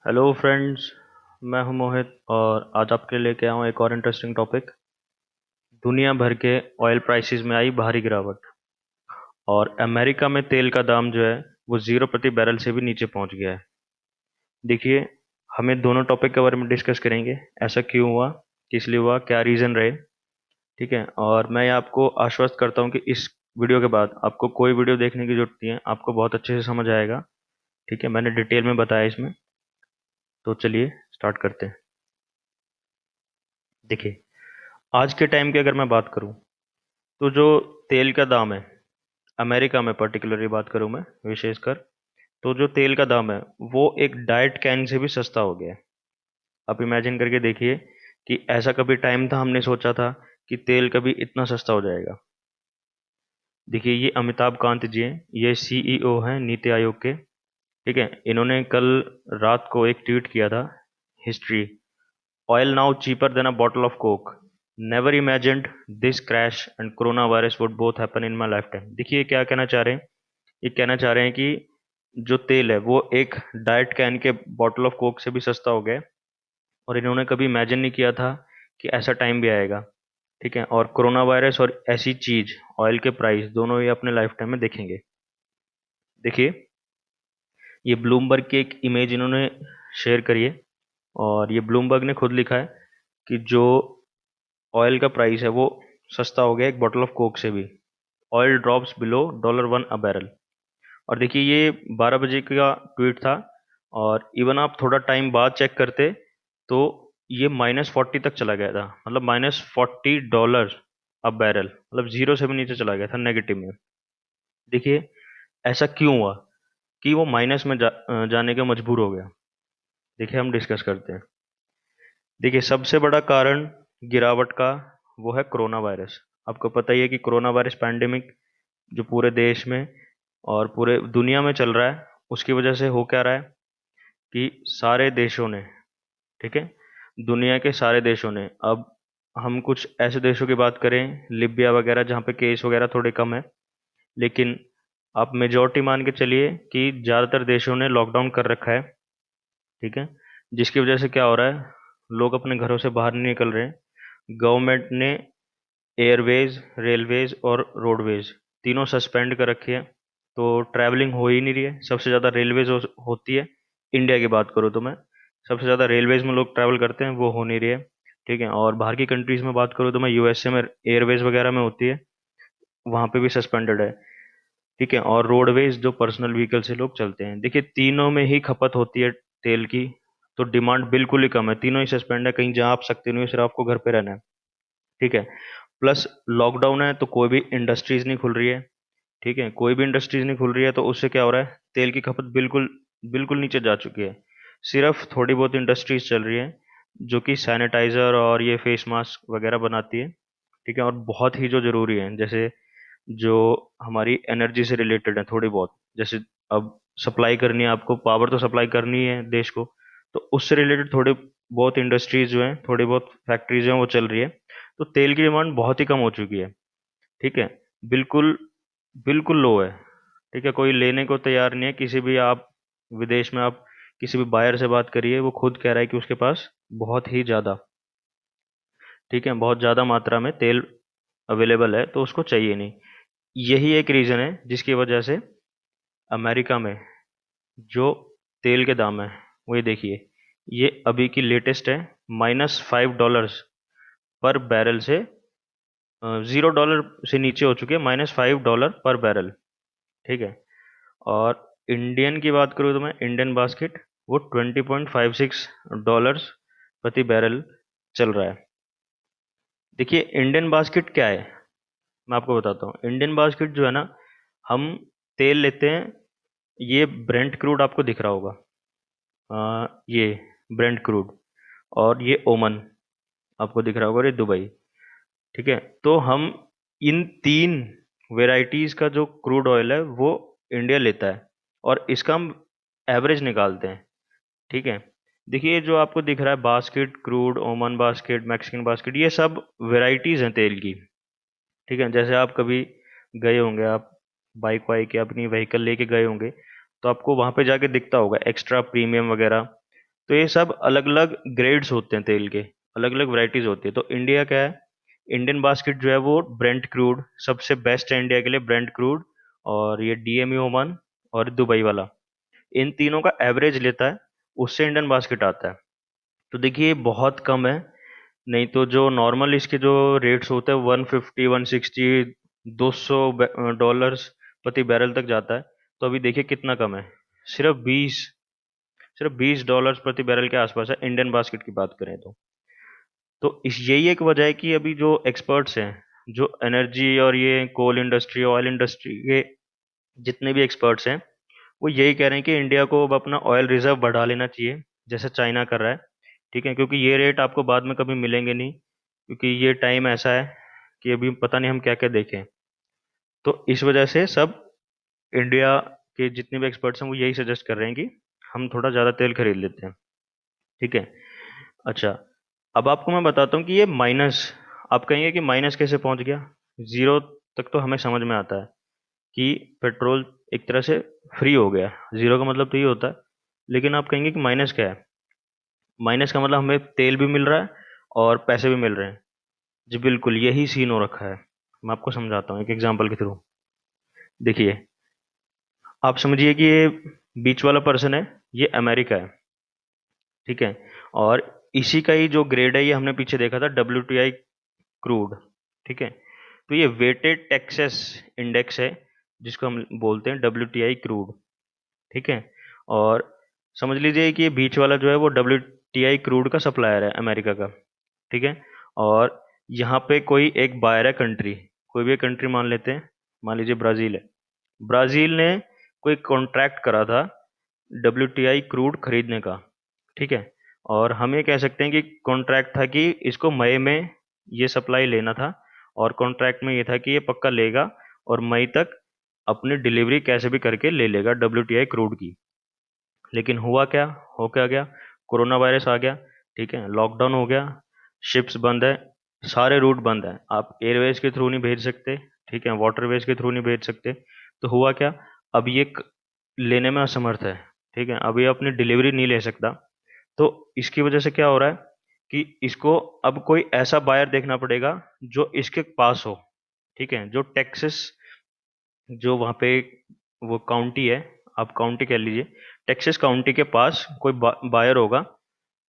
Hello friends. मैं हूं मोहित और आज आपके लिए लेके आया हूं एक और इंटरेस्टिंग टॉपिक। दुनिया भर के ऑयल प्राइसेस में आई भारी गिरावट और अमेरिका में तेल का दाम जो है वो जीरो प्रति बैरल से भी नीचे पहुंच गया है। देखिए, हमें दोनों टॉपिक के बारे में डिस्कस करेंगे। ऐसा क्यों हुआ, किस लिए हुआ, क्या रीज़न रहे। ठीक है, और मैं आपको आश्वस्त करता हूं कि इस वीडियो के बाद आपको कोई वीडियो देखने की जरूरत नहीं है, आपको बहुत अच्छे से समझ आएगा। ठीक है, मैंने डिटेल में बताया इसमें। तो चलिए स्टार्ट करते हैं। देखिए, आज के टाइम की अगर मैं बात करूं तो जो तेल का दाम है, अमेरिका में पर्टिकुलरली बात करूं मैं विशेषकर, तो जो तेल का दाम है वो एक डाइट कैन से भी सस्ता हो गया है। आप इमेजिन करके देखिए कि ऐसा कभी टाइम था हमने सोचा था कि तेल कभी इतना सस्ता हो जाएगा। देखिए, ये अमिताभ कांत जी हैं, ये सीईओ हैं नीति आयोग के। ठीक है, इन्होंने कल रात को एक ट्वीट किया था। History, oil now cheaper than a bottle of Coke, never imagined this crash and corona virus would both happen in my life time. देखिए, ये क्या कहना चाह रहे हैं। ये कहना चाह रहे हैं कि जो तेल है वो एक डाइट कैन के बॉटल ऑफ कोक से भी सस्ता हो गया है और इन्होंने कभी इमेजिन नहीं किया था कि ऐसा टाइम भी आएगा। ठीक है, और कोरोना वायरस और ऐसी चीज, ऑयल के प्राइस दोनों ही अपने लाइफ टाइम में देखेंगे। देखिए, ये ब्लूमबर्ग की एक इमेज इन्होंने शेयर करी है और ये ब्लूमबर्ग ने खुद लिखा है कि जो ऑयल का प्राइस है वो सस्ता हो गया एक बॉटल ऑफ कोक से भी। ऑयल ड्रॉप्स बिलो $1 अ बैरल। और देखिए, ये 12 बजे का ट्वीट था और इवन आप थोड़ा टाइम बाद चेक करते तो ये -40 तक चला गया था, मतलब $40 अब बैरल, मतलब जीरो से भी नीचे चला गया था, नेगेटिव में। देखिए, ऐसा क्यों हुआ कि वो माइनस में जाने के मजबूर हो गया। देखिए, हम डिस्कस करते हैं। देखिए, सबसे बड़ा कारण गिरावट का वो है कोरोना वायरस। आपको पता ही है कि कोरोना वायरस पैंडेमिक जो पूरे देश में और पूरे दुनिया में चल रहा है, उसकी वजह से हो क्या रहा है कि सारे देशों ने, ठीक है, दुनिया के सारे देशों ने, अब हम कुछ ऐसे देशों की बात करें, लिबिया वगैरह, जहाँ पे केस वगैरह थोड़े कम है, लेकिन आप मेजोरिटी मान के चलिए कि ज़्यादातर देशों ने लॉकडाउन कर रखा है। ठीक है, जिसकी वजह से क्या हो रहा है, लोग अपने घरों से बाहर नहीं निकल रहे हैं। गवर्नमेंट ने एयरवेज, रेलवेज और रोडवेज तीनों सस्पेंड कर रखी है, तो ट्रैवलिंग हो ही नहीं रही है। सबसे ज़्यादा रेलवेज होती है। इंडिया की बात करूँ तो मैं, सबसे ज़्यादा रेलवेज में लोग ट्रैवल करते हैं, वो हो नहीं रही है। ठीक है, और बाहर की कंट्रीज़ में बात करूँ तो मैं यूएसए में एयरवेज वगैरह में होती है, वहाँ पे भी सस्पेंडेड है। ठीक है, और रोडवेज जो पर्सनल व्हीकल से लोग चलते हैं, देखिए तीनों में ही खपत होती है तेल की, तो डिमांड बिल्कुल ही कम है, तीनों ही सस्पेंड है, कहीं जा आप सकते नहीं हो, सिर्फ आपको घर पे रहना है। ठीक है, प्लस लॉकडाउन है तो कोई भी इंडस्ट्रीज नहीं खुल रही है। ठीक है, कोई भी इंडस्ट्रीज नहीं खुल रही है तो उससे क्या हो रहा है, तेल की खपत बिल्कुल बिल्कुल नीचे जा चुकी है। सिर्फ थोड़ी बहुत इंडस्ट्रीज चल रही है जो कि सैनिटाइजर और ये फेस मास्क वगैरह बनाती है। ठीक है, और बहुत ही जो जरूरी है, जैसे जो हमारी एनर्जी से रिलेटेड है थोड़ी बहुत, जैसे अब सप्लाई करनी है, आपको पावर तो सप्लाई करनी है देश को, तो उससे रिलेटेड थोड़े बहुत इंडस्ट्रीज जो हैं, थोड़ी बहुत फैक्ट्रीज हैं, वो चल रही है। तो तेल की डिमांड बहुत ही कम हो चुकी है। ठीक है, बिल्कुल बिल्कुल लो है। ठीक है, कोई लेने को तैयार नहीं है। किसी भी आप विदेश में आप किसी भी बायर से बात करिए, वो खुद कह रहा है कि उसके पास बहुत ही ज़्यादा, ठीक है, बहुत ज़्यादा मात्रा में तेल अवेलेबल है, तो उसको चाहिए नहीं। यही एक रीज़न है जिसकी वजह से अमेरिका में जो तेल के दाम है, वो ये देखिए, ये अभी की लेटेस्ट है, -$5 पर बैरल से $0 से नीचे हो चुके हैं, -$5 पर बैरल। ठीक है, और इंडियन की बात करूँ तो मैं, इंडियन बास्केट वो $20.56 प्रति बैरल चल रहा है। देखिए, इंडियन बास्केट क्या है, मैं आपको बताता हूँ। इंडियन बास्केट जो है ना, हम तेल लेते हैं, ये ब्रेंट क्रूड आपको दिख रहा होगा, ये ब्रेंट क्रूड, और ये ओमन आपको दिख रहा होगा, और ये दुबई। ठीक है, तो हम इन तीन वेराइटीज का जो क्रूड ऑयल है वो इंडिया लेता है और इसका हम एवरेज निकालते हैं। ठीक है, देखिए, ये जो आपको दिख रहा है बास्केट क्रूड, ओमन बास्केट, मैक्सिकन बास्केट, ये सब वेराइटीज हैं तेल की। ठीक है, जैसे आप कभी गए होंगे, आप बाइक वाइक या अपनी व्हीकल लेके गए होंगे, तो आपको वहां पे जाके दिखता होगा एक्स्ट्रा प्रीमियम वगैरह, तो ये सब अलग अलग ग्रेड्स होते हैं तेल के, अलग अलग वैरायटीज होती है। तो इंडिया क्या है, इंडियन बास्केट जो है वो ब्रेंट क्रूड सबसे बेस्ट है इंडिया के लिए, ब्रेंट क्रूड। और ये डीएमई ओमान और दुबई वाला, इन तीनों का एवरेज लेता है, उससे इंडियन बास्केट आता है। तो देखिए ये बहुत कम है, नहीं तो जो नॉर्मल इसके जो रेट्स होते हैं 150 160 $200 प्रति बैरल तक जाता है। तो अभी देखिए कितना कम है, सिर्फ 20, सिर्फ $20 प्रति बैरल के आसपास है इंडियन बास्केट की बात करें तो। इस यही एक वजह है कि अभी जो एक्सपर्ट्स हैं, जो एनर्जी और ये कोल इंडस्ट्री ऑयल इंडस्ट्री के जितने भी एक्सपर्ट्स हैं, वो यही कह रहे हैं कि इंडिया को अब अपना ऑयल रिजर्व बढ़ा लेना चाहिए, जैसे चाइना कर रहा है। ठीक है, क्योंकि ये रेट आपको बाद में कभी मिलेंगे नहीं, क्योंकि ये टाइम ऐसा है कि अभी पता नहीं हम क्या क्या देखें। तो इस वजह से सब इंडिया के जितने भी एक्सपर्ट्स हैं वो यही सजेस्ट कर रहे हैं कि हम थोड़ा ज़्यादा तेल खरीद लेते हैं। ठीक है। अच्छा, अब आपको मैं बताता हूँ कि ये माइनस, आप कहेंगे कि माइनस कैसे पहुंच गया, जीरो तक तो हमें समझ में आता है कि पेट्रोल एक तरह से फ्री हो गया, जीरो का मतलब तो ये होता है। लेकिन आप कहेंगे कि माइनस क्या है, माइनस का मतलब हमें तेल भी मिल रहा है और पैसे भी मिल रहे हैं। जी बिल्कुल यही सीन हो रखा है। मैं आपको समझाता हूँ एक एग्जांपल के थ्रू। देखिए, आप समझिए कि ये बीच वाला पर्सन है, ये अमेरिका है। ठीक है। और इसी का ही जो ग्रेड है ये हमने पीछे देखा था, WTI क्रूड। ठीक है। तो ये वेटेड टेक्सास इंडेक्स है, जिसको हम बोलते हैं WTI क्रूड। ठीक है। और समझ लीजिए कि ये बीच वाला जो है वो WTI क्रूड का सप्लायर है अमेरिका का। ठीक है। और यहाँ पे कोई एक बायर है कंट्री, कोई भी कंट्री मान लेते हैं, मान लीजिए ब्राज़ील है। ब्राज़ील ने कोई कॉन्ट्रैक्ट करा था WTI क्रूड खरीदने का। ठीक है। और हम ये कह सकते हैं कि कॉन्ट्रैक्ट था कि इसको मई में ये सप्लाई लेना था, और कॉन्ट्रैक्ट में ये था कि ये पक्का लेगा और मई तक अपनी डिलीवरी कैसे भी करके ले लेगा WTI क्रूड की। लेकिन हुआ क्या, हो क्या गया, कोरोना वायरस आ गया। ठीक है, लॉकडाउन हो गया, शिप्स बंद है, सारे रूट बंद हैं, आप एयरवेज के थ्रू नहीं भेज सकते। ठीक है, वाटरवेज के थ्रू नहीं भेज सकते। तो हुआ क्या, अब ये लेने में असमर्थ है। ठीक है, अब ये अपनी डिलीवरी नहीं ले सकता। तो इसकी वजह से क्या हो रहा है कि इसको अब कोई ऐसा बायर देखना पड़ेगा जो इसके पास हो। ठीक है, जो टेक्सास, जो वहाँ पे वो काउंटी है, आप काउंटी कह लीजिए, टेक्सास काउंटी के पास कोई बायर होगा।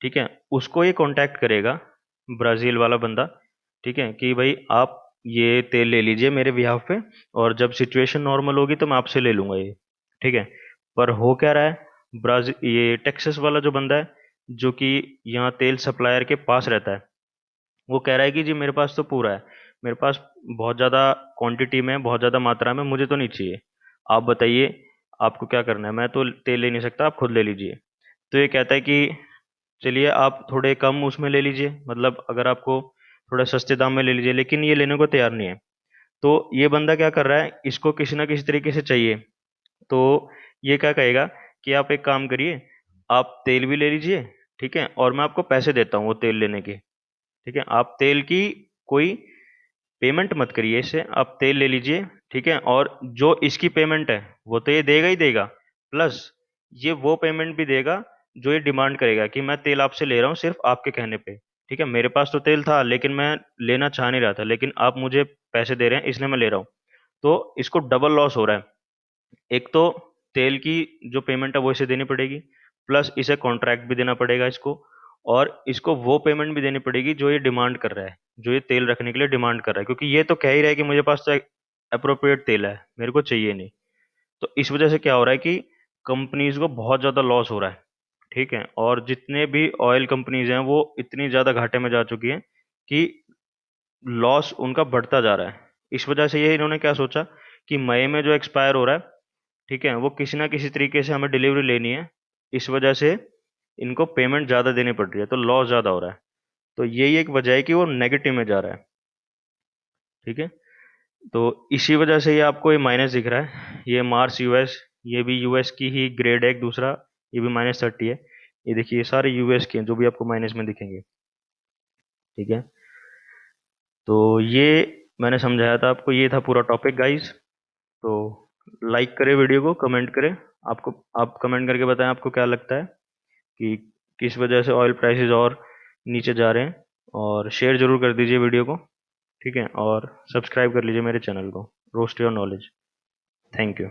ठीक है, उसको ये कांटेक्ट करेगा, ब्राज़ील वाला बंदा। ठीक है, कि भाई आप ये तेल ले लीजिए मेरे बिहाफ पे, और जब सिचुएशन नॉर्मल होगी तो मैं आपसे ले लूँगा ये। ठीक है। पर हो क्या रहा है, ब्राज़ील ये टेक्सास वाला जो बंदा है, जो कि यहाँ तेल सप्लायर के पास रहता है, वो कह रहा है कि जी मेरे पास तो पूरा है, मेरे पास बहुत ज़्यादा क्वांटिटी में, बहुत ज़्यादा मात्रा में, मुझे तो नहीं चाहिए। आप बताइए आपको क्या करना है, मैं तो तेल ले नहीं सकता, आप खुद ले लीजिए। तो ये कहता है कि चलिए आप थोड़े कम उसमें ले लीजिए, मतलब अगर आपको थोड़ा सस्ते दाम में ले लीजिए, लेकिन ये लेने को तैयार नहीं है। तो ये बंदा क्या कर रहा है, इसको किसी ना किसी तरीके से चाहिए। तो ये क्या कहेगा कि आप एक काम करिए, आप तेल भी ले लीजिए। ठीक है, और मैं आपको पैसे देता हूँ वो तेल लेने के। ठीक है, आप तेल की कोई पेमेंट मत करिए इससे, आप तेल ले लीजिए। ठीक है, और जो इसकी पेमेंट है वो तो ये देगा ही देगा, प्लस ये वो पेमेंट भी देगा जो ये डिमांड करेगा कि मैं तेल आपसे ले रहा हूँ सिर्फ आपके कहने पे। ठीक है, मेरे पास तो तेल था लेकिन मैं लेना चाह नहीं रहा था, लेकिन आप मुझे पैसे दे रहे हैं इसलिए मैं ले रहा हूँ। तो इसको डबल लॉस हो रहा है। एक तो तेल की जो पेमेंट है वो इसे देनी पड़ेगी, प्लस इसे कॉन्ट्रैक्ट भी देना पड़ेगा इसको, और इसको वो पेमेंट भी देनी पड़ेगी जो ये डिमांड कर रहा है, जो ये तेल रखने के लिए डिमांड कर रहा है, क्योंकि ये तो कह ही रहा है कि मुझे पास तो अप्रोप्रिएट तेल है, मेरे को चाहिए नहीं। तो इस वजह से क्या हो रहा है कि कंपनीज को बहुत ज़्यादा लॉस हो रहा है। ठीक है, और जितने भी ऑयल कंपनीज हैं वो इतनी ज़्यादा घाटे में जा चुकी हैं कि लॉस उनका बढ़ता जा रहा है। इस वजह से ये इन्होंने क्या सोचा कि मई में जो एक्सपायर हो रहा है, ठीक है, वो किसी ना किसी तरीके से हमें डिलीवरी लेनी है। इस वजह से इनको पेमेंट ज़्यादा देनी पड़ रही है, तो लॉस ज़्यादा हो रहा है। तो यही एक वजह है कि वो नेगेटिव में जा रहा है। ठीक है। तो इसी वजह से ये आपको ये माइनस दिख रहा है, ये मार्स यूएस, ये भी यूएस की ही ग्रेड है एक दूसरा, ये भी -30 है। ये देखिए ये सारे यूएस के हैं जो भी आपको माइनस में दिखेंगे। ठीक है। तो ये मैंने समझाया था आपको, ये था पूरा टॉपिक गाइस। तो लाइक करें वीडियो को, कमेंट करें। आपको, आप कमेंट करके बताएं आपको क्या लगता है कि किस वजह से ऑयल प्राइसेस और नीचे जा रहे हैं। और शेयर ज़रूर कर दीजिए वीडियो को, ठीक है, और सब्सक्राइब कर लीजिए मेरे चैनल को, roast your knowledge. Thank you.